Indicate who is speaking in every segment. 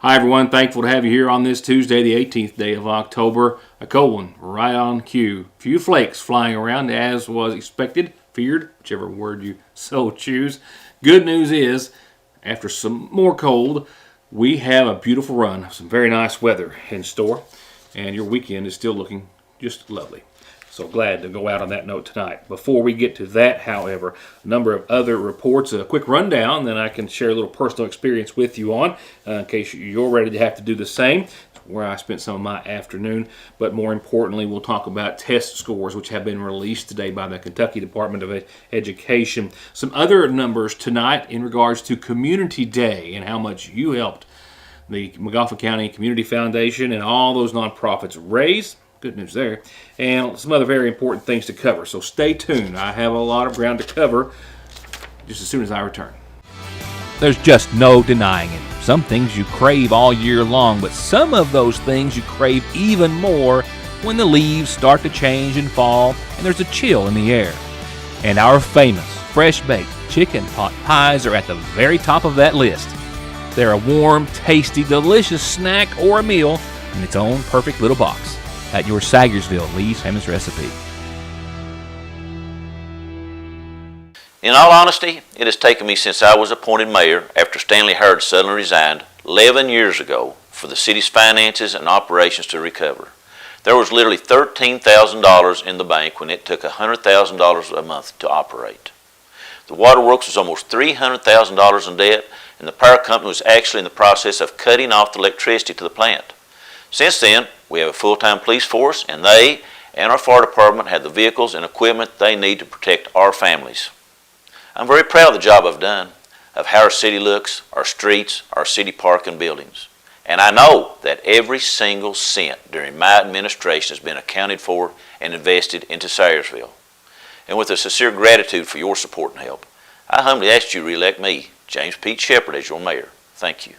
Speaker 1: Hi everyone, thankful to have you here on this Tuesday, the 18th day of October. A cold one, right on cue. Few flakes flying around as was expected, feared, whichever word you so choose. Good news is, after some more cold, we have a beautiful run of some very nice weather in store, and your weekend is still looking just lovely. So glad to go out on that note tonight. Before we get to that, however, a number of other reports, a quick rundown, then I can share a little personal experience with you on, in case you're ready to have to do the same. It's where I spent some of my afternoon. But more importantly, we'll talk about test scores, which have been released today by the Kentucky Department of Education. Some other numbers tonight in regards to Community Day and how much you helped the Montgomery County Community Foundation and all those nonprofits raise. Good news there. And some other very important things to cover. So stay tuned. I have a lot of ground to cover just as soon as I return.
Speaker 2: There's just no denying it. Some things you crave all year long, but some of those things you crave even more when the leaves start to change and fall and there's a chill in the air. And our famous fresh-baked chicken pot pies are at the very top of that list. They're a warm, tasty, delicious snack or a meal in its own perfect little box. At your Sagersville Lee's Famous Recipe.
Speaker 3: In all honesty, it has taken me since I was appointed mayor after Stanley Hurd suddenly resigned 11 years ago for the city's finances and operations to recover. There was literally $13,000 in the bank when it took $100,000 a month to operate. The waterworks was almost $300,000 in debt, and the power company was actually in the process of cutting off the electricity to the plant. Since then, we have a full-time police force, and they and our fire department have the vehicles and equipment they need to protect our families. I'm very proud of the job I've done, of how our city looks, our streets, our city park and buildings. And I know that every single cent during my administration has been accounted for and invested into Sayersville. And with a sincere gratitude for your support and help, I humbly ask you to re-elect me, James Pete Shepard, as your mayor. Thank you.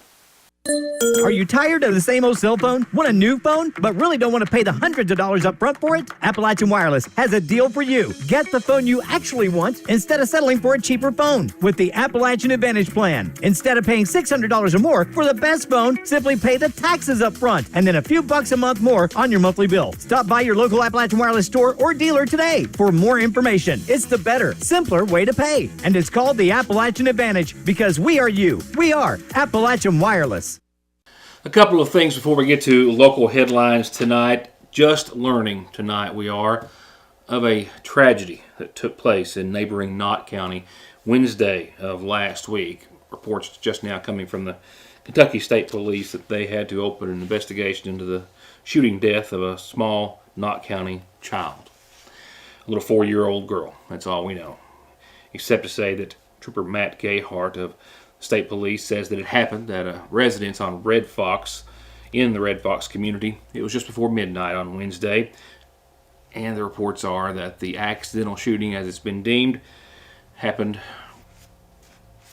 Speaker 4: Are you tired of the same old cell phone? Want a new phone, but really don't want to pay the hundreds of dollars up front for it? Appalachian Wireless has a deal for you. Get the phone you actually want instead of settling for a cheaper phone with the Appalachian Advantage Plan. Instead of paying $600 or more for the best phone, simply pay the taxes up front and then a few bucks a month more on your monthly bill. Stop by your local Appalachian Wireless store or dealer today for more information. It's the better, simpler way to pay. And it's called the Appalachian Advantage because we are you. We are Appalachian Wireless.
Speaker 1: A couple of things before we get to local headlines tonight. Just learning tonight we are of a tragedy that took place in neighboring Knott County Wednesday of last week. Reports just now coming from the Kentucky State Police that they had to open an investigation into the shooting death of a small Knott County child. A little 4-year-old girl, that's all we know. Except to say that Trooper Matt Gayhart of State Police says that it happened at a residence on Red Fox in the Red Fox community. It was just before midnight on Wednesday, and the reports are that the accidental shooting, as it's been deemed, happened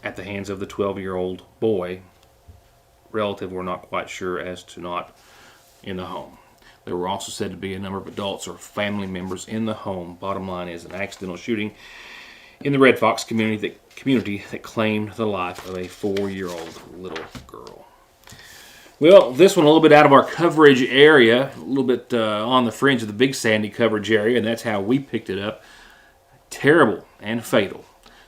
Speaker 1: at the hands of the 12-year-old boy. Relative were not quite sure as to not in the home. There were also said to be a number of adults or family members in the home. Bottom line is an accidental shooting in the Red Fox community that claimed the life of a 4-year-old little girl. Well, this one a little bit out of our coverage area, a little bit on the fringe of the Big Sandy coverage area, and that's how we picked it up. Terrible and fatal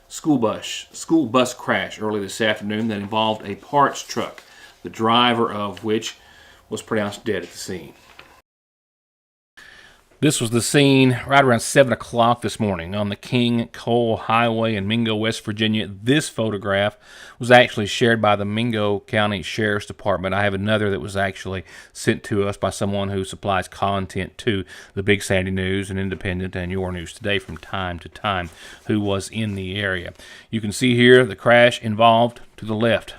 Speaker 1: school bus crash early this afternoon that involved a parts truck, the driver of which was pronounced dead at the scene.
Speaker 2: This was the scene right around 7 o'clock this morning on the King Cole Highway in Mingo, West Virginia. This photograph was actually shared by the Mingo County Sheriff's Department. I have another that was actually sent to us by someone who supplies content to the Big Sandy News and Independent and Your News Today from time to time, who was in the area. You can see here the crash involved to the left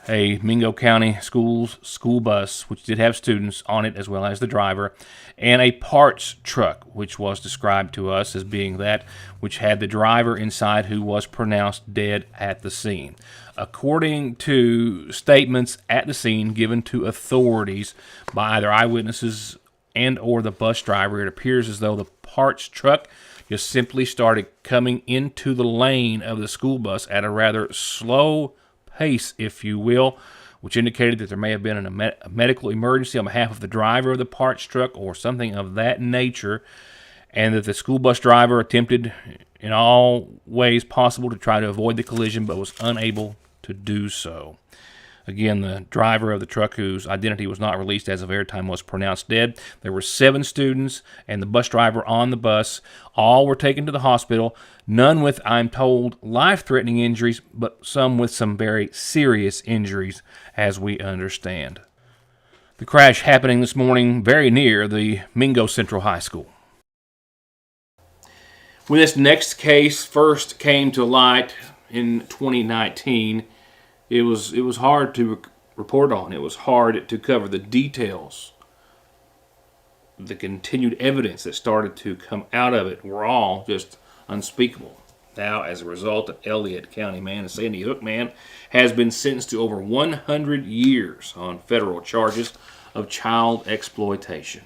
Speaker 2: a Mingo County school bus, which did have students on it as well as the driver, and a parts truck, which was described to us as being that which had the driver inside who was pronounced dead at the scene. According to statements at the scene given to authorities by either eyewitnesses and or the bus driver, it appears as though the parts truck just simply started coming into the lane of the school bus at a rather slow pace, if you will, which indicated that there may have been a medical emergency on behalf of the driver of the parts truck or something of that nature, and that the school bus driver attempted in all ways possible to try to avoid the collision but was unable to do so. Again, the driver of the truck, whose identity was not released as of airtime, was pronounced dead. There were 7 students and the bus driver on the bus. All were taken to the hospital, none with, I'm told, life-threatening injuries, but some with some very serious injuries, as we understand. The crash happening this morning very near the Mingo Central High School.
Speaker 1: When this next case first came to light in 2019, it was hard to report on. It was hard to cover the details. The continued evidence that started to come out of it were all just unspeakable. Now, as a result, an Elliott County man, a Sandy Hook man, has been sentenced to over 100 years on federal charges of child exploitation.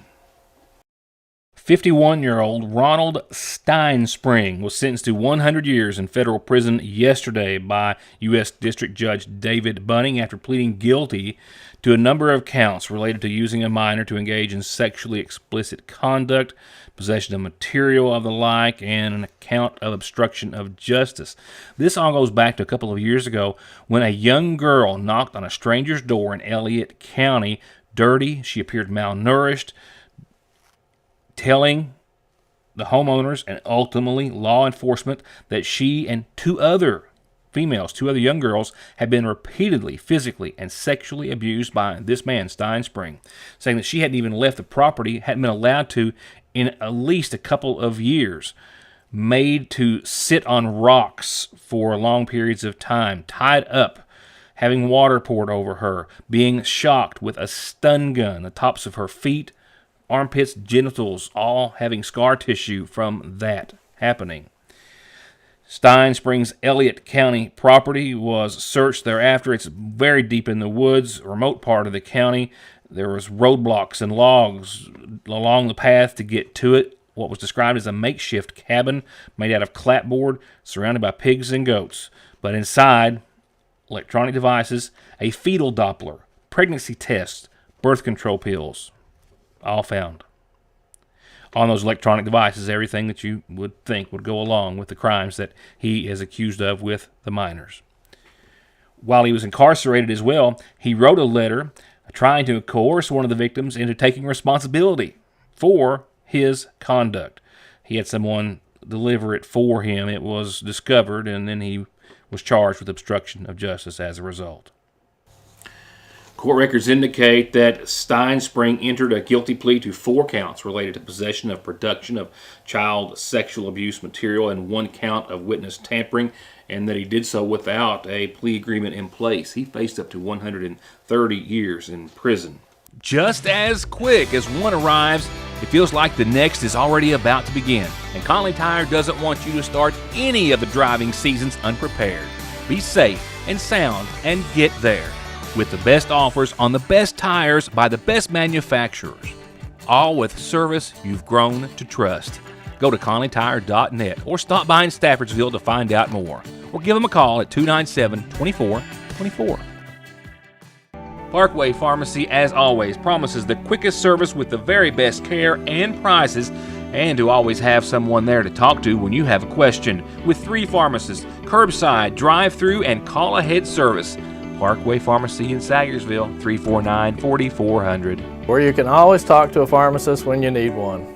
Speaker 2: 51-year-old Ronald Steinspring was sentenced to 100 years in federal prison yesterday by U.S. District Judge David Bunning after pleading guilty to a number of counts related to using a minor to engage in sexually explicit conduct, possession of material of the like, and an count of obstruction of justice. This all goes back to a couple of years ago when a young girl knocked on a stranger's door in Elliott County, dirty. She appeared malnourished, telling the homeowners and ultimately law enforcement that she and two other young girls, had been repeatedly physically and sexually abused by this man, Steinspring, saying that she hadn't even left the property, hadn't been allowed to in at least a couple of years, made to sit on rocks for long periods of time, tied up, having water poured over her, being shocked with a stun gun, the tops of her feet, armpits, genitals, all having scar tissue from that happening. Steinspring's Elliott County property was searched thereafter. It's very deep in the woods, remote part of the county. There was roadblocks and logs along the path to get to it. What was described as a makeshift cabin made out of clapboard, surrounded by pigs and goats. But inside, electronic devices, a fetal Doppler, pregnancy tests, birth control pills, all found. On those electronic devices, everything that you would think would go along with the crimes that he is accused of with the minors. While he was incarcerated as well, he wrote a letter trying to coerce one of the victims into taking responsibility for his conduct. He had someone deliver it for him. It was discovered, and then he was charged with obstruction of justice as a result.
Speaker 1: Court records indicate that Steinspring entered a guilty plea to 4 counts related to possession of production of child sexual abuse material and 1 count of witness tampering, and that he did so without a plea agreement in place. He faced up to 130 years in prison.
Speaker 2: Just as quick as one arrives, it feels like the next is already about to begin. And Conley Tire doesn't want you to start any of the driving seasons unprepared. Be safe and sound and get there with the best offers on the best tires by the best manufacturers. All with service you've grown to trust. Go to ConleyTire.net or stop by in Staffordsville to find out more. Or give them a call at 297-2424. Parkway Pharmacy, as always, promises the quickest service with the very best care and prices, and to always have someone there to talk to when you have a question. With 3 pharmacists, curbside, drive-through, and call-ahead service. Parkway Pharmacy in Sagersville, 349-4400.
Speaker 5: Where you can always talk to a pharmacist when you need one.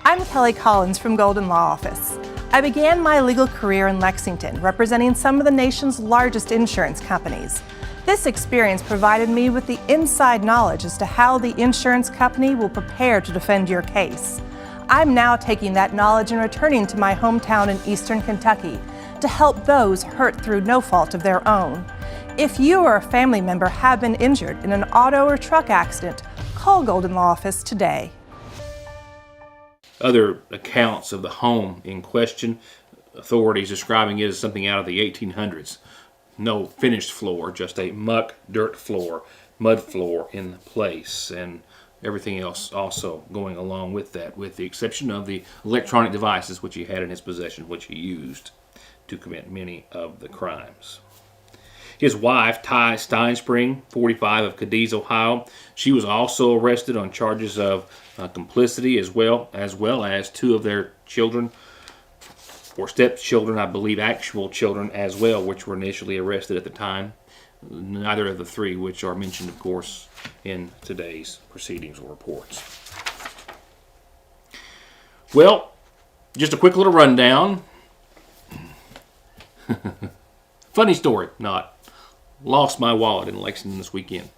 Speaker 6: I'm Kelly Collins from Golden Law Office. I began my legal career in Lexington, representing some of the nation's largest insurance companies. This experience provided me with the inside knowledge as to how the insurance company will prepare to defend your case. I'm now taking that knowledge and returning to my hometown in Eastern Kentucky to help those hurt through no fault of their own. If you or a family member have been injured in an auto or truck accident, call Golden Law Office today.
Speaker 1: Other accounts of the home in question, authorities describing it as something out of the 1800s. No finished floor, just a muck, dirt floor, mud floor in place, and everything else also going along with that, with the exception of the electronic devices which he had in his possession, which he used to commit many of the crimes. His wife, Ty Steinspring, 45, of Cadiz, Ohio, she was also arrested on charges of complicity as well as two of their children, or stepchildren, I believe, actual children as well, which were initially arrested at the time. Neither of the three, which are mentioned, of course, in today's proceedings or reports. Well, just a quick little rundown. Funny story, not. Lost my wallet in Lexington this weekend.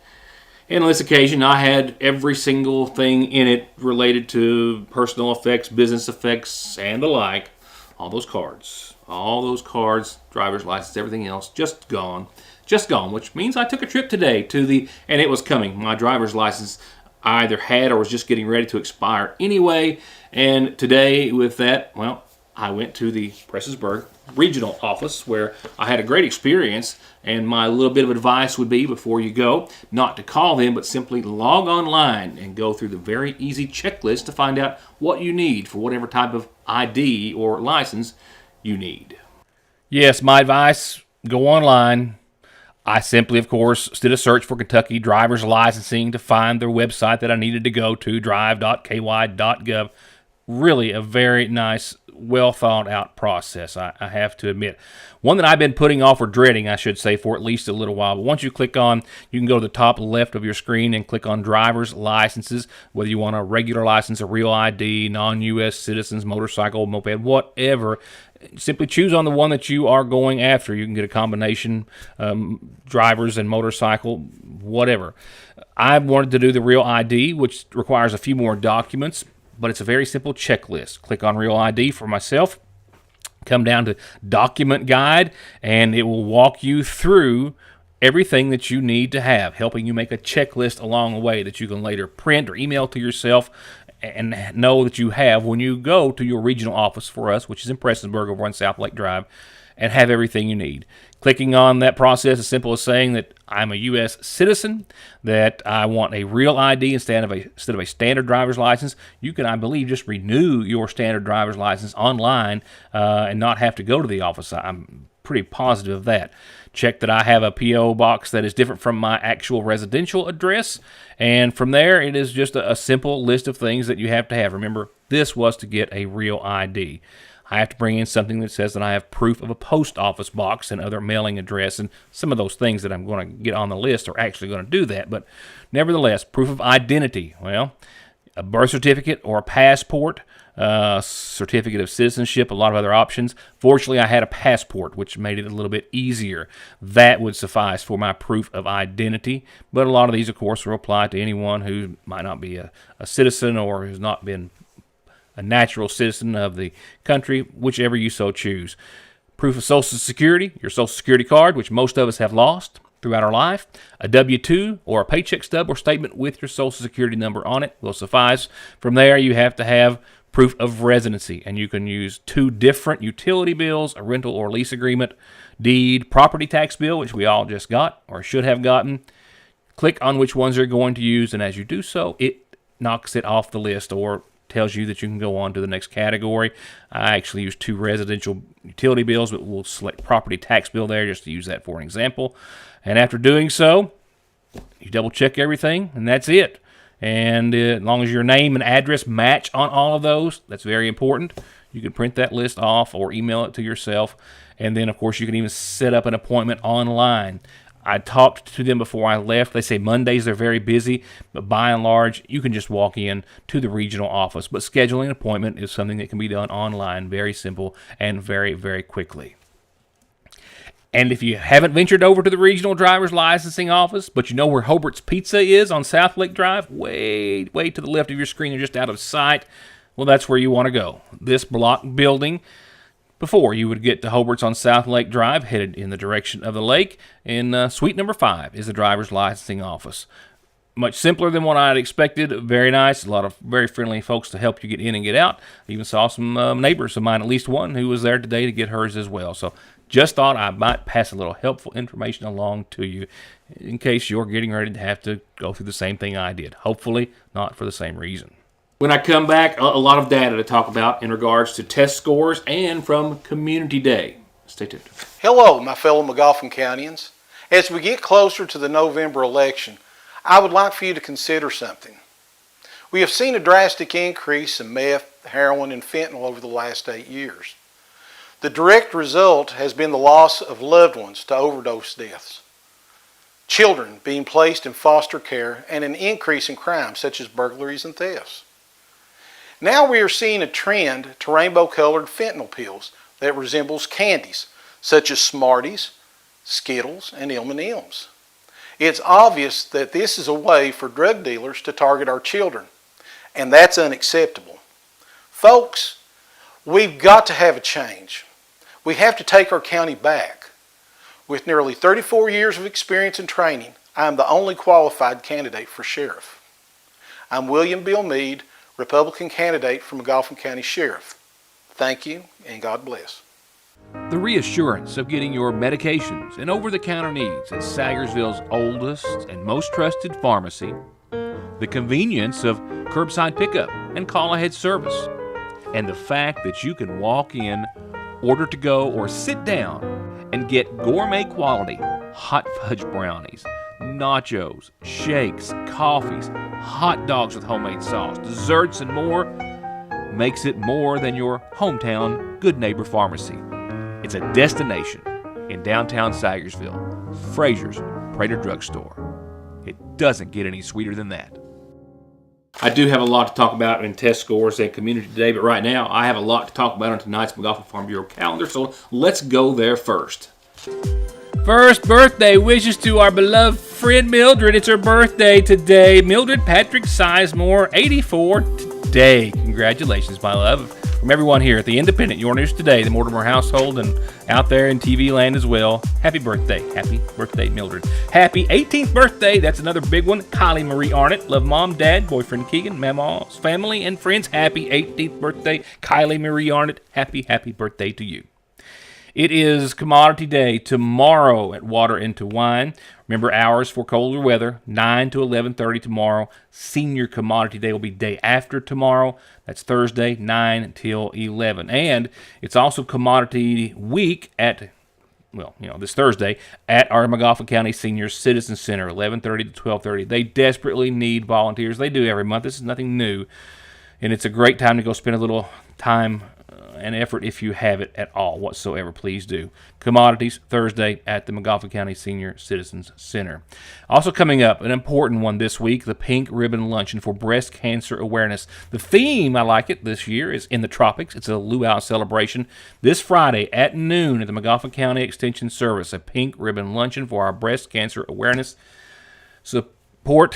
Speaker 1: And on this occasion, I had every single thing in it related to personal effects, business effects, and the like. All those cards, driver's license, everything else, just gone, which means I took a trip today and it was coming. My driver's license I either had or was just getting ready to expire anyway, and today with that, well, I went to the Prestonsburg regional office where I had a great experience, and my little bit of advice would be before you go, not to call them, but simply log online and go through the very easy checklist to find out what you need for whatever type of ID or license you need.
Speaker 2: Yes, my advice, go online. I simply, of course, did a search for Kentucky driver's licensing to find their website that I needed to go to, drive.ky.gov. Really a very nice, well thought out process, I have to admit. One that I've been putting off, or dreading, I should say, for at least a little while. But once you click on, you can go to the top left of your screen and click on driver's licenses, whether you want a regular license, a real ID, non-U.S. citizens, motorcycle, moped, whatever. Simply choose on the one that you are going after. You can get a combination, drivers and motorcycle, whatever. I wanted to do the real ID, which requires a few more documents, but it's a very simple checklist. Click on Real ID for myself, come down to Document Guide, and it will walk you through everything that you need to have, helping you make a checklist along the way that you can later print or email to yourself and know that you have when you go to your regional office for us, which is in Prestonsburg over on South Lake Drive, and have everything you need. Clicking on that process is as simple as saying that I'm a U.S. citizen, that I want a real ID instead of a standard driver's license. You can, I believe, just renew your standard driver's license online and not have to go to the office. I'm pretty positive of that. Check that I have a P.O. box that is different from my actual residential address, and from there it is just a simple list of things that you have to have. Remember, this was to get a real ID. I have to bring in something that says that I have proof of a post office box and other mailing address, and some of those things that I'm going to get on the list are actually going to do that. But nevertheless, proof of identity. Well, a birth certificate or a passport, certificate of citizenship, a lot of other options. Fortunately, I had a passport, which made it a little bit easier. That would suffice for my proof of identity. But a lot of these, of course, will apply to anyone who might not be a citizen or who's not been a natural citizen of the country, whichever you so choose. Proof of Social Security, your Social Security card, which most of us have lost throughout our life. A W-2 or a paycheck stub or statement with your Social Security number on it will suffice. From there, you have to have proof of residency, and you can use 2 different utility bills, a rental or lease agreement, deed, property tax bill, which we all just got or should have gotten. Click on which ones you're going to use, and as you do so, it knocks it off the list or tells you that you can go on to the next category. I actually use 2 residential utility bills, but we'll select property tax bill there just to use that for an example. And after doing so, you double check everything, and that's it. And as long as your name and address match on all of those, that's very important. You can print that list off or email it to yourself. And then, of course, you can even set up an appointment online. I talked to them before I left. They say Mondays they're very busy, but by and large, you can just walk in to the regional office. But scheduling an appointment is something that can be done online, very simple and very, very quickly. And if you haven't ventured over to the regional driver's licensing office, but you know where Hobart's Pizza is on South Lake Drive, way to the left of your screen, you're just out of sight, well, that's where you want to go. This block building, before you would get to Hobart's on South Lake Drive, headed in the direction of the lake, in suite number 5 is the driver's licensing office. Much simpler than what I had expected. Very nice. A lot of very friendly folks to help you get in and get out. I even saw some neighbors of mine, at least one, who was there today to get hers as well. So just thought I might pass a little helpful information along to you in case you're getting ready to have to go through the same thing I did. Hopefully not for the same reason.
Speaker 1: When I come back, a lot of data to talk about in regards to test scores and from Community Day. Stay tuned.
Speaker 7: Hello, my fellow McGoffin Countyans. As we get closer to the November election, I would like for you to consider something. We have seen a drastic increase in meth, heroin, and fentanyl over the last 8 years. The direct result has been the loss of loved ones to overdose deaths, children being placed in foster care, and an increase in crime such as burglaries and thefts. Now we are seeing a trend to rainbow-colored fentanyl pills that resembles candies such as Smarties, Skittles, and M&Ms. It's obvious that this is a way for drug dealers to target our children, and that's unacceptable. Folks, we've got to have a change. We have to take our county back. With nearly 34 years of experience and training, I am the only qualified candidate for sheriff. I'm William Bill Meade, Republican candidate for McGoffin County Sheriff. Thank you, and God bless.
Speaker 2: The reassurance of getting your medications and over-the-counter needs at Sagersville's oldest and most trusted pharmacy, the convenience of curbside pickup and call-ahead service, and the fact that you can walk in, order to go, or sit down and get gourmet quality hot fudge brownies, nachos, shakes, coffees, hot dogs with homemade sauce, desserts, and more makes it more than your hometown Good Neighbor Pharmacy. It's a destination in downtown Sagersville, Frazier's Prater Drugstore. It doesn't get any sweeter than that.
Speaker 1: I do have a lot to talk about in test scores and community today, but right now I have a lot to talk about on tonight's McGoffin Farm Bureau calendar, so let's go there first.
Speaker 2: First birthday wishes to our beloved friend Mildred. It's her birthday today. Mildred Patrick Sizemore, 84 today. Congratulations, my love. From everyone here at the Independent, Your News Today, the Mortimer household, and out there in TV land as well. Happy birthday, Mildred. Happy 18th birthday, that's another big one, Kylie Marie Arnott. Love mom, dad, boyfriend Keegan, mama's family, and friends. Happy 18th birthday, Kylie Marie Arnott. Happy birthday to you. It is Commodity Day tomorrow at Water into Wine. Remember, hours for colder weather, 9 to 11:30 tomorrow. Senior Commodity Day will be day after tomorrow. That's Thursday, 9 until 11. And it's also Commodity Week at, this Thursday at our McGoffin County Senior Citizen Center, 11:30 to 12:30. They desperately need volunteers. They do every month. This is nothing new. And it's a great time to go spend a little time and effort if you have it at all whatsoever. Please do. Commodities Thursday at the McGoffin County Senior Citizens Center. Also coming up, an important one this week, the Pink Ribbon Luncheon for Breast Cancer Awareness. The theme, I like it, this year is in the tropics. It's a luau celebration this Friday at noon at the McGoffin County Extension Service. A Pink Ribbon Luncheon for our breast cancer awareness support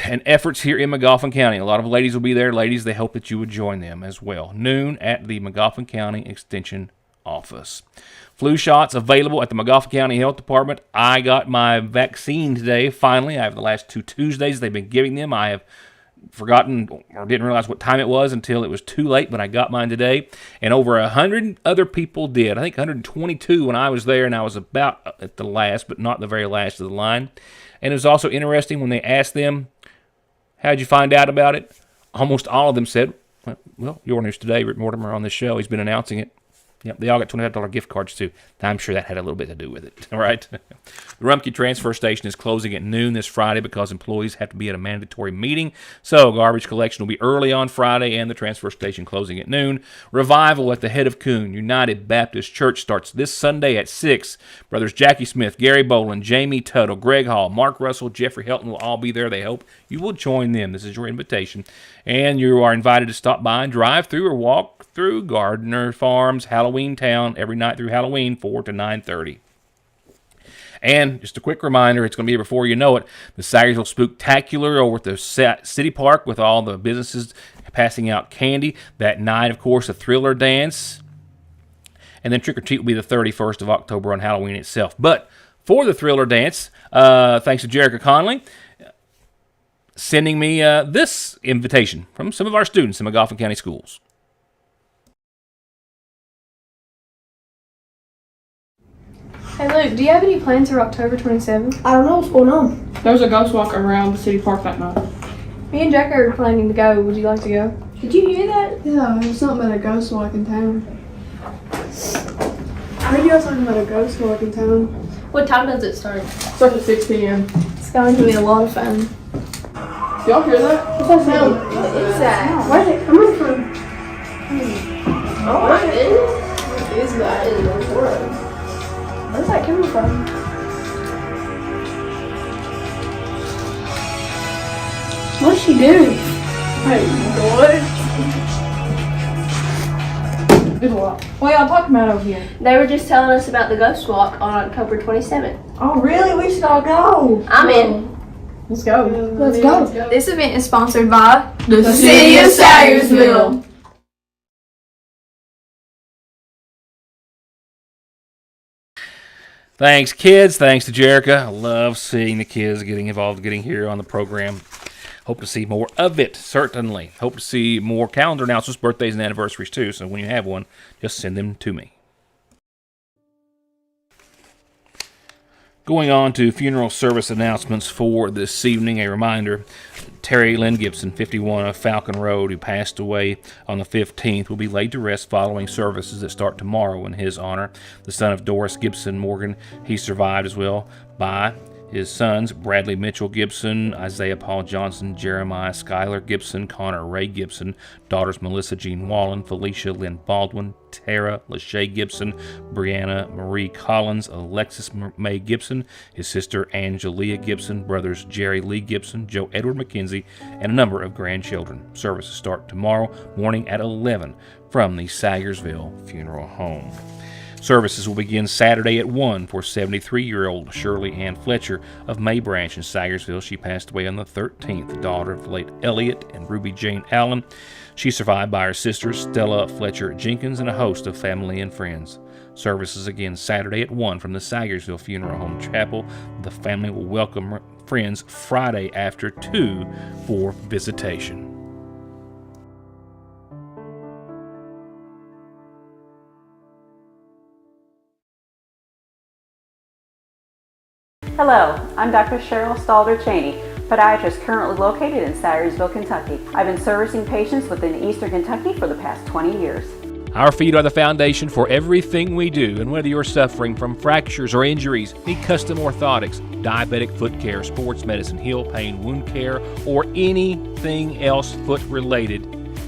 Speaker 2: and efforts here in McGoffin County. A lot of ladies will be there. Ladies, they hope that you would join them as well. Noon at the McGoffin County Extension Office. Flu shots available at the McGoffin County Health Department. I got my vaccine today, finally. I have the last 2 Tuesdays they've been giving them. I have forgotten or didn't realize what time it was until it was too late, but I got mine today. And over 100 other people did. I think 122 when I was there, and I was about at the last, but not the very last of the line. And it was also interesting when they asked them, how'd you find out about it? Almost all of them said, well, Your News Today, Rick Mortimer on this show, he's been announcing it. Yep, they all got $25 gift cards too. I'm sure that had a little bit to do with it. All right. The Rumpke Transfer Station is closing at noon this Friday because employees have to be at a mandatory meeting. So garbage collection will be early on Friday and the transfer station closing at noon. Revival at the Head of Coon United Baptist Church starts this Sunday at 6. Brothers Jackie Smith, Gary Boland, Jamie Tuttle, Greg Hall, Mark Russell, Jeffrey Helton will all be there. They hope you will join them. This is your invitation. And you are invited to stop by and drive through or walk through Gardner Farms, Halloween Town, every night through Halloween, 4 to 9:30. And just a quick reminder, it's going to be before you know it, the Sagersville Spooktacular over at the City Park with all the businesses passing out candy. That night, of course, a Thriller dance. And then Trick or Treat will be the 31st of October on Halloween itself. But for the Thriller dance, thanks to Jerica Conley, sending me this invitation from some of our students in McGoffin County Schools.
Speaker 8: Hey Luke, do you have any plans for October 27th?
Speaker 9: I don't know what's going on.
Speaker 8: There's a ghost walk around the city park that night. Me and Jack are planning to go. Would you like to go?
Speaker 9: Did you hear that?
Speaker 8: Yeah, there's something about a ghost walk in town. I heard you guys talking about a ghost walk in town.
Speaker 9: What time does it start?
Speaker 8: Starts at 6 p.m.
Speaker 9: It's going to be a lot of fun.
Speaker 8: Y'all hear that?
Speaker 9: What's that sound? What is that? Where's it coming from? Oh my goodness. What is that in the world? Where's that coming from? What's she doing?
Speaker 8: Hey, what? There's a lot. What y'all talking about over here?
Speaker 9: They were just telling us about the Ghost Walk on October 27th.
Speaker 8: Oh, really? We should all go.
Speaker 9: I'm in.
Speaker 8: Let's go.
Speaker 9: Let's go. This event is sponsored by
Speaker 8: The City of Sayersville.
Speaker 2: Thanks, kids. Thanks to Jerica. I love seeing the kids getting involved, getting here on the program. Hope to see more of it, certainly. Hope to see more calendar announcements, birthdays, and anniversaries, too. So when you have one, just send them to me. Going on to funeral service announcements for this evening, a reminder, Terry Lynn Gibson, 51 of Falcon Road, who passed away on the 15th, will be laid to rest following services that start tomorrow in his honor. The son of Doris Gibson Morgan, he survived as well by his sons, Bradley Mitchell Gibson, Isaiah Paul Johnson, Jeremiah Schuyler Gibson, Connor Ray Gibson, daughters Melissa Jean Wallen, Felicia Lynn Baldwin, Tara Lachey Gibson, Brianna Marie Collins, Alexis May Gibson, his sister Angelia Gibson, brothers Jerry Lee Gibson, Joe Edward McKenzie, and a number of grandchildren. Services start tomorrow morning at 11 from the Sayersville Funeral Home. Services will begin Saturday at 1 for 73-year-old Shirley Ann Fletcher of May Branch in Sayersville. She passed away on the 13th, daughter of the late Elliot and Ruby Jane Allen. She's survived by her sisters, Stella Fletcher Jenkins, and a host of family and friends. Services again Saturday at 1 from the Sayersville Funeral Home Chapel. The family will welcome friends Friday after 2 for visitation.
Speaker 10: Hello, I'm Dr. Cheryl Stalder Cheney, podiatrist currently located in Sayersville, Kentucky. I've been servicing patients within Eastern Kentucky for the past 20 years.
Speaker 2: Our feet are the foundation for everything we do, and whether you're suffering from fractures or injuries, need custom orthotics, diabetic foot care, sports medicine, heel pain, wound care, or anything else foot related,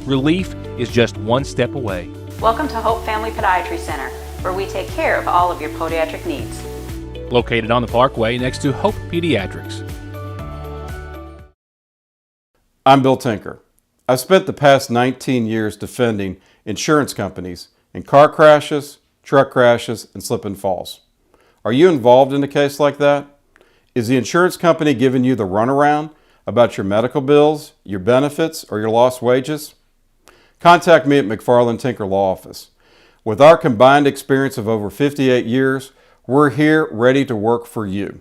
Speaker 2: relief is just one step away.
Speaker 10: Welcome to Hope Family Podiatry Center, where we take care of all of your podiatric needs.
Speaker 2: Located on the Parkway next to Hope Pediatrics.
Speaker 11: I'm Bill Tinker. I've spent the past 19 years defending insurance companies in car crashes, truck crashes, and slip and falls. Are you involved in a case like that? Is the insurance company giving you the runaround about your medical bills, your benefits, or your lost wages? Contact me at McFarland Tinker Law Office. With our combined experience of over 58 years, we're here ready to work for you.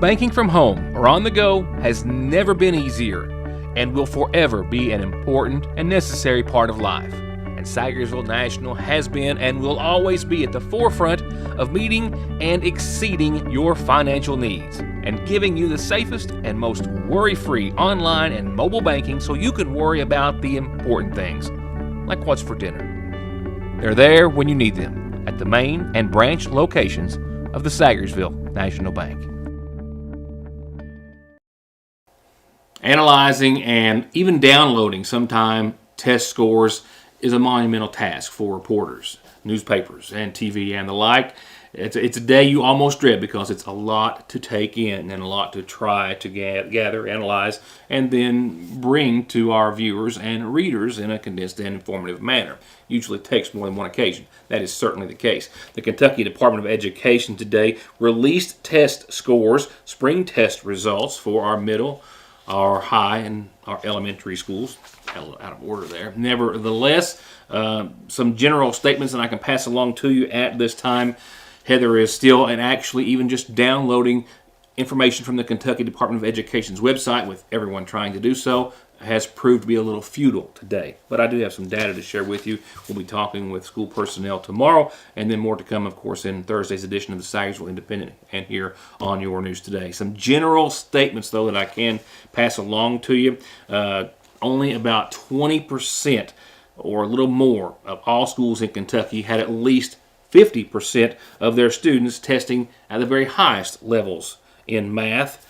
Speaker 2: Banking from home or on the go has never been easier and will forever be an important and necessary part of life. And Sayersville National has been and will always be at the forefront of meeting and exceeding your financial needs and giving you the safest and most worry-free online and mobile banking so you can worry about the important things, like what's for dinner. They're there when you need them at the main and branch locations of the Sayersville National Bank.
Speaker 1: Analyzing and even downloading sometime test scores is a monumental task for reporters, newspapers, and TV and the like. It's a day you almost dread because it's a lot to take in and a lot to try to gather, analyze, and then bring to our viewers and readers in a condensed and informative manner. Usually takes more than one occasion. That is certainly the case. The Kentucky Department of Education today released test scores, spring test results for our middle, our high, and our elementary schools. Out of order there. Nevertheless, some general statements that I can pass along to you at this time. Heather is still, and actually even just downloading information from the Kentucky Department of Education's website, with everyone trying to do so, has proved to be a little futile today. But I do have some data to share with you. We'll be talking with school personnel tomorrow, and then more to come, of course, in Thursday's edition of the Sayersville Independent and here on Your News Today. Some general statements, though, that I can pass along to you. Only about 20% or a little more of all schools in Kentucky had at least 50% of their students testing at the very highest levels in math.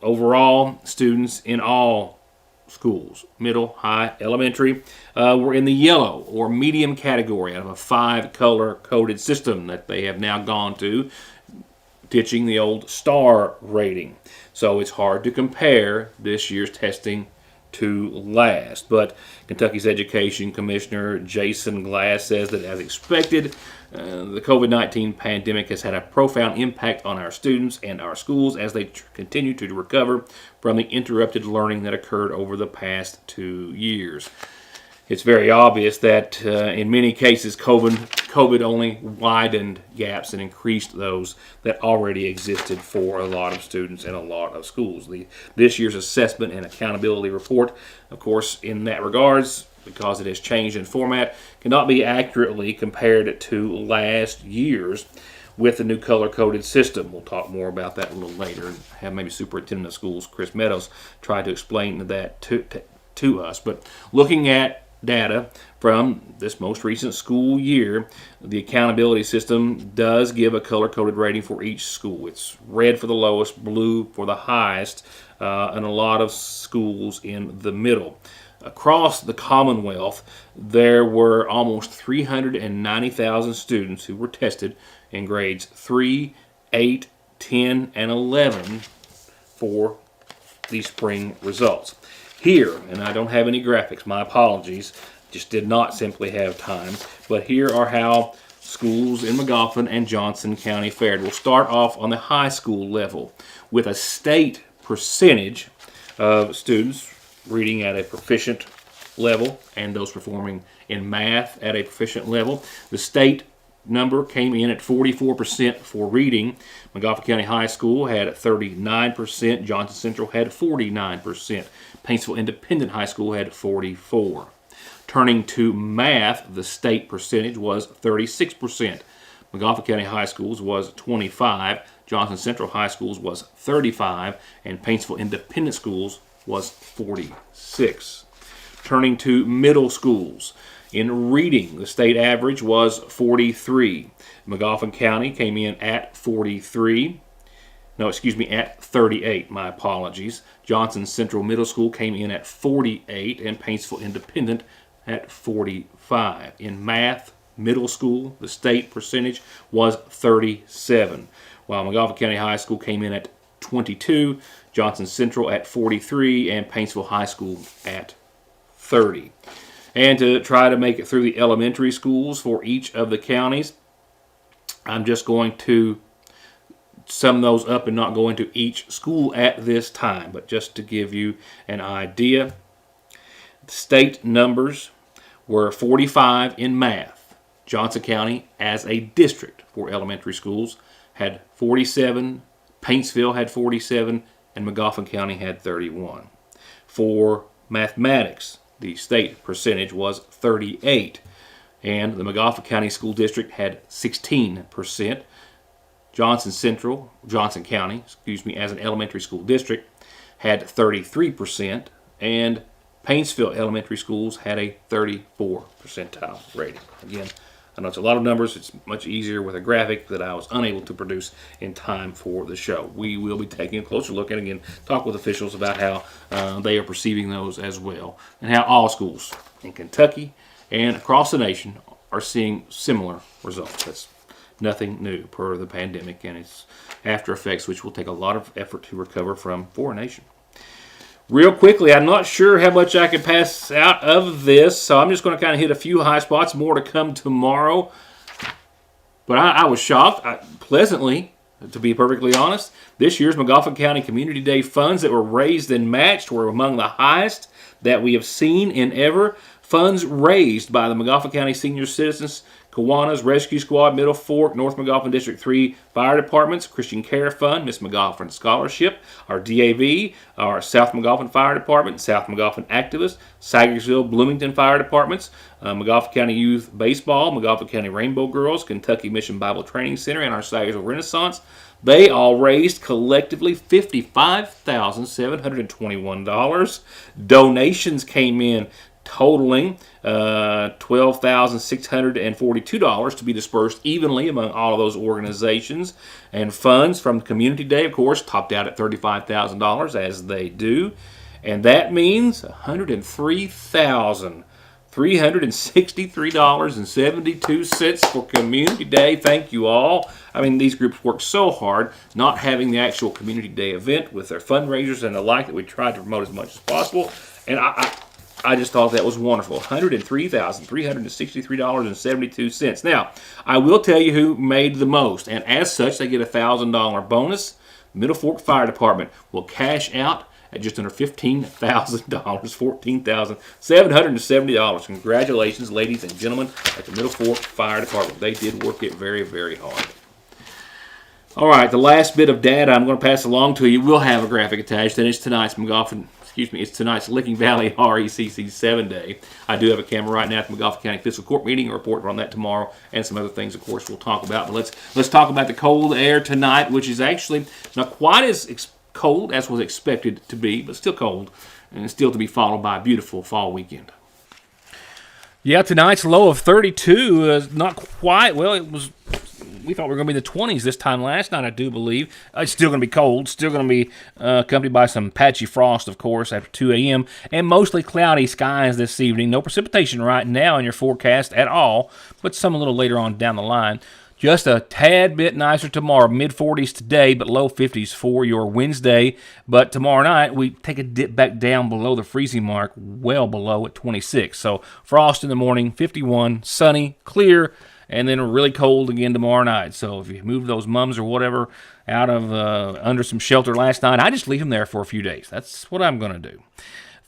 Speaker 1: Overall, students in all schools, middle, high, elementary, were in the yellow or medium category out of a 5-color coded system that they have now gone to, ditching the old star rating. So it's hard to compare this year's testing to last. But Kentucky's Education Commissioner Jason Glass says that as expected, the COVID-19 pandemic has had a profound impact on our students and our schools as they continue to recover from the interrupted learning that occurred over the past 2 years. It's very obvious that in many cases COVID only widened gaps and increased those that already existed for a lot of students and a lot of schools. This year's assessment and accountability report, of course, in that regards, because it has changed in format, cannot be accurately compared to last year's with the new color-coded system. We'll talk more about that a little later and have maybe Superintendent of Schools Chris Meadows try to explain that to us. But looking at data from this most recent school year, the accountability system does give a color-coded rating for each school. It's red for the lowest, blue for the highest, and a lot of schools in the middle. Across the Commonwealth, there were almost 390,000 students who were tested in grades 3, 8, 10, and 11 for the spring results. Here, and I don't have any graphics, my apologies, just did not simply have time, but here are how schools in Magoffin and Johnson County fared. We'll start off on the high school level with a state percentage of students reading at a proficient level and those performing in math at a proficient level. The state number came in at 44% for reading. Magoffin County High School had 39%. Johnson Central had 49%. Paintsville Independent High School had 44%. Turning to math, the state percentage was 36%. Magoffin County High Schools was 25%. Johnson Central High Schools was 35%. And Paintsville Independent Schools was 46%. Turning to middle schools, in reading, the state average was 43. Magoffin County came in at 43. At 38, my apologies. Johnson Central Middle School came in at 48 and Paintsville Independent at 45. In math, middle school, the state percentage was 37. While Magoffin County High School came in at 22, Johnson Central at 43, and Paintsville High School at 30. And to try to make it through the elementary schools for each of the counties, I'm just going to sum those up and not go into each school at this time, but just to give you an idea. The state numbers were 45 in math. Johnson County, as a district for elementary schools, had 47. Paintsville had 47, and Magoffin County had 31. For mathematics, the state percentage was 38, and the Magoffin County School District had 16%. Johnson County, as an elementary school district, had 33%, and Paintsville Elementary Schools had a 34 percentile rating. Again, I know it's a lot of numbers. It's much easier with a graphic that I was unable to produce in time for the show. We will be taking a closer look and again talk with officials about how they are perceiving those as well, and how all schools in Kentucky and across the nation are seeing similar results. That's nothing new per the pandemic and its after effects, which will take a lot of effort to recover from for a nation. Real quickly, I'm not sure how much I can pass out of this, so I'm just going to kind of hit a few high spots, more to come tomorrow. But I was shocked, pleasantly, to be perfectly honest. This year's Magoffin County Community Day funds that were raised and matched were among the highest that we have seen in ever. Funds raised by the Magoffin County Senior Citizens, Kiwanis, Rescue Squad, Middle Fork, North Magoffin District 3 Fire Departments, Christian Care Fund, Miss Magoffin Scholarship, our DAV, our South Magoffin Fire Department, South Magoffin Activists, Sagersville, Bloomington Fire Departments, Magoffin County Youth Baseball, Magoffin County Rainbow Girls, Kentucky Mission Bible Training Center, and our Sagersville Renaissance. They all raised collectively $55,721. Donations came in totaling $12,642 to be dispersed evenly among all of those organizations. And funds from Community Day, of course, topped out at $35,000, as they do. And that means $103,363.72 for Community Day. Thank you all. I mean, these groups work so hard, not having the actual Community Day event with their fundraisers and the like that we tried to promote as much as possible. And I just thought that was wonderful. $103,363.72. Now, I will tell you who made the most, and as such, they get a $1,000 bonus. Middle Fork Fire Department will cash out at just under $15,000, $14,770. Congratulations, ladies and gentlemen, at the Middle Fork Fire Department. They did work it very, very hard. All right, the last bit of data I'm going to pass along to you will have a graphic attached, and it's tonight's Licking Valley RECC 7-Day. I do have a camera right now at the McGoffin County Fiscal Court meeting, a report on that tomorrow, and some other things, of course, we'll talk about. But let's talk about the cold air tonight, which is actually not quite as cold as was expected to be, but still cold, and still to be followed by a beautiful fall weekend.
Speaker 2: Yeah, tonight's low of 32 is not quite, well, it was, we thought we were going to be in the 20s this time last night, I do believe. It's still going to be cold, still going to be accompanied by some patchy frost, of course, after 2 a.m., and mostly cloudy skies this evening. No precipitation right now in your forecast at all, but some a little later on down the line. Just a tad bit nicer tomorrow, mid-40s today, but low 50s for your Wednesday. But tomorrow night, we take a dip back down below the freezing mark, well below at 26. So frost in the morning, 51, sunny, clear, and then really cold again tomorrow night. So if you move those mums or whatever out of under some shelter last night, I just leave them there for a few days. That's what I'm going to do.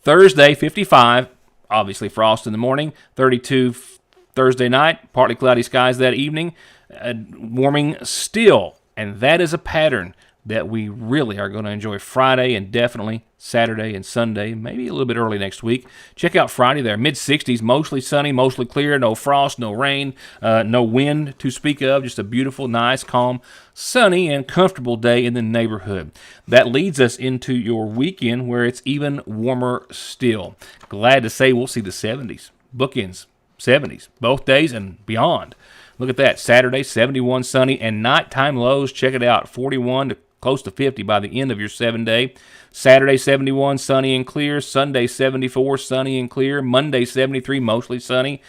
Speaker 2: Thursday, 55, obviously frost in the morning, 32 Thursday night, partly cloudy skies that evening. Warming still, and that is a pattern that we really are going to enjoy Friday and definitely Saturday and Sunday, maybe a little bit early next week. Check out Friday there, mid-60s, mostly sunny, mostly clear, no frost, no rain, no wind to speak of, just a beautiful, nice, calm, sunny, and comfortable day in the neighborhood. That leads us into your weekend where it's even warmer still. Glad to say we'll see the 70s, bookends, 70s, both days and beyond. Look at that, Saturday, 71 sunny, and nighttime lows, check it out, 41 to close to 50 by the end of your 7-day. Saturday, 71 sunny and clear, Sunday, 74 sunny and clear, Monday, 73 mostly sunny,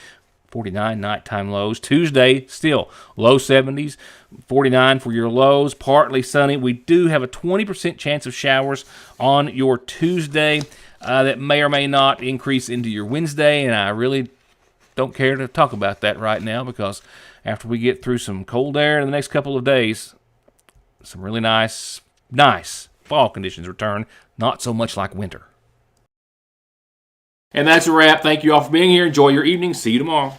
Speaker 2: 49 nighttime lows. Tuesday, still low 70s, 49 for your lows, partly sunny. We do have a 20% chance of showers on your Tuesday that may or may not increase into your Wednesday, and I really don't care to talk about that right now because after we get through some cold air in the next couple of days, some really nice fall conditions return, not so much like winter.
Speaker 1: And that's a wrap. Thank you all for being here. Enjoy your evening. See you tomorrow.